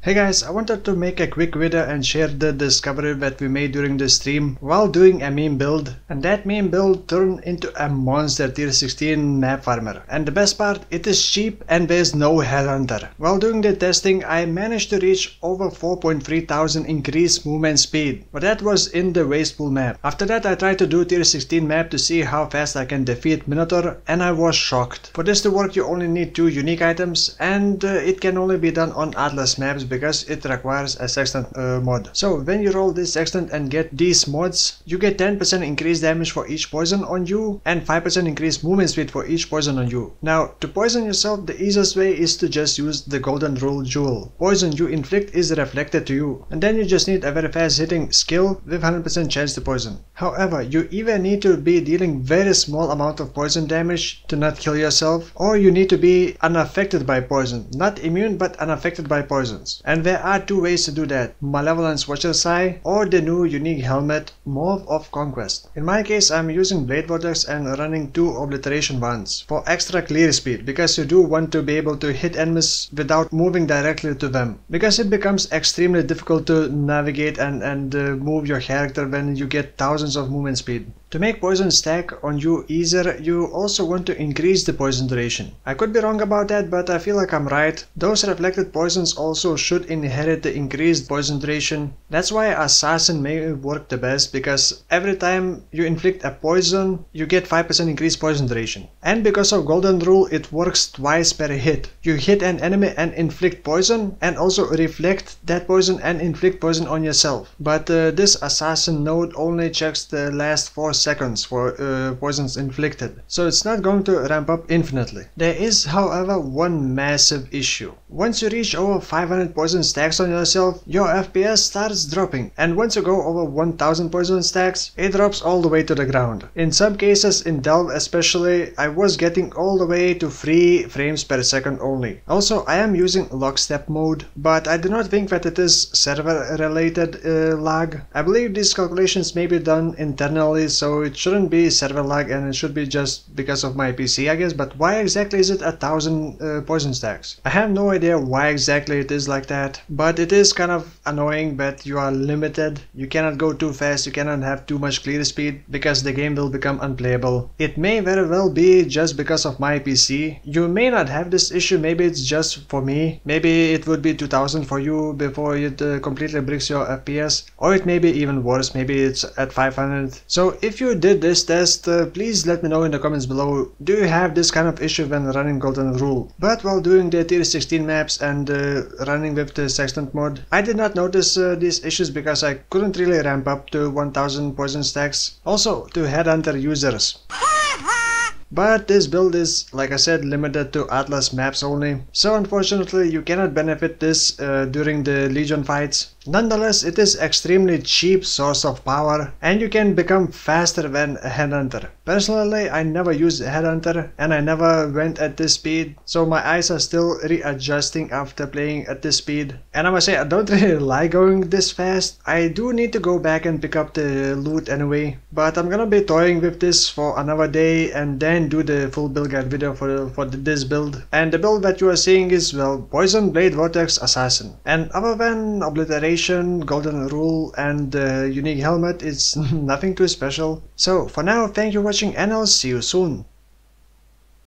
Hey guys, I wanted to make a quick video and share the discovery that we made during the stream while doing a meme build, and that meme build turned into a monster tier 16 map farmer. And the best part, it is cheap and there's no headhunter. While doing the testing, I managed to reach over 4.3 thousand increased movement speed, but that was in the wasteful map. After that I tried to do tier 16 map to see how fast I can defeat Minotaur, and I was shocked. For this to work you only need 2 unique items, and it can only be done on Atlas maps because it requires a sextant mod. So when you roll this sextant and get these mods, you get 10% increased damage for each poison on you and 5% increased movement speed for each poison on you. Now to poison yourself, the easiest way is to just use the golden rule jewel. Poison you inflict is reflected to you, and then you just need a very fast hitting skill with 100% chance to poison. However, you either need to be dealing very small amount of poison damage to not kill yourself, or you need to be unaffected by poison, not immune but unaffected by poisons. And there are 2 ways to do that: Malevolence Watcher's Eye or the new unique helmet Morph of Conquest. In my case I'm using Blade Vortex and running 2 Obliteration Wands for extra clear speed, because you do want to be able to hit enemies without moving directly to them, because it becomes extremely difficult to navigate and move your character when you get thousands of movement speed. To make poison stack on you easier, you also want to increase the poison duration. I could be wrong about that, but I feel like I'm right. Those reflected poisons also should inherit the increased poison duration. That's why Assassin may work the best, because every time you inflict a poison, you get 5% increased poison duration. And because of Golden Rule, it works twice per hit. You hit an enemy and inflict poison, and also reflect that poison and inflict poison on yourself. But this Assassin node only checks the last 4 seconds for poisons inflicted, so it's not going to ramp up infinitely. There is, however, one massive issue. Once you reach over 500 poison stacks on yourself, your FPS starts dropping, and once you go over 1000 poison stacks, it drops all the way to the ground. In some cases, in Delve especially, I was getting all the way to 3 frames per second only. Also, I am using lockstep mode, but I do not think that it is server related lag. I believe these calculations may be done internally, so it shouldn't be server lag, and it should be just because of my PC, I guess. But why exactly is it 1000 poison stacks? I have no idea why exactly it is like that, but it is kind of annoying that you are limited. You cannot go too fast, you cannot have too much clear speed, because the game will become unplayable. It may very well be just because of my PC. You may not have this issue, maybe it's just for me. Maybe it would be 2000 for you before it completely breaks your FPS, or it may be even worse, maybe it's at 500. So if you did this test, please let me know in the comments below. Do you have this kind of issue when running Golden Rule? But while doing the tier 16 maps and running with the sextant mod, I did not notice these issues because I couldn't really ramp up to 1000 poison stacks. Also to headhunter users. But this build is, like I said, limited to Atlas maps only, so unfortunately you cannot benefit this during the Legion fights. Nonetheless, it is extremely cheap source of power, and you can become faster than a headhunter. Personally, I never used a headhunter and I never went at this speed, so my eyes are still readjusting after playing at this speed. And I must say, I don't really like going this fast. I do need to go back and pick up the loot anyway, but I'm gonna be toying with this for another day and then do the full build guide video for this build. And the build that you are seeing is, well, Poison, Blade, Vortex, Assassin. And other than Obliteration, Golden Rule and the unique helmet, it's nothing too special. So for now, thank you for watching and I'll see you soon.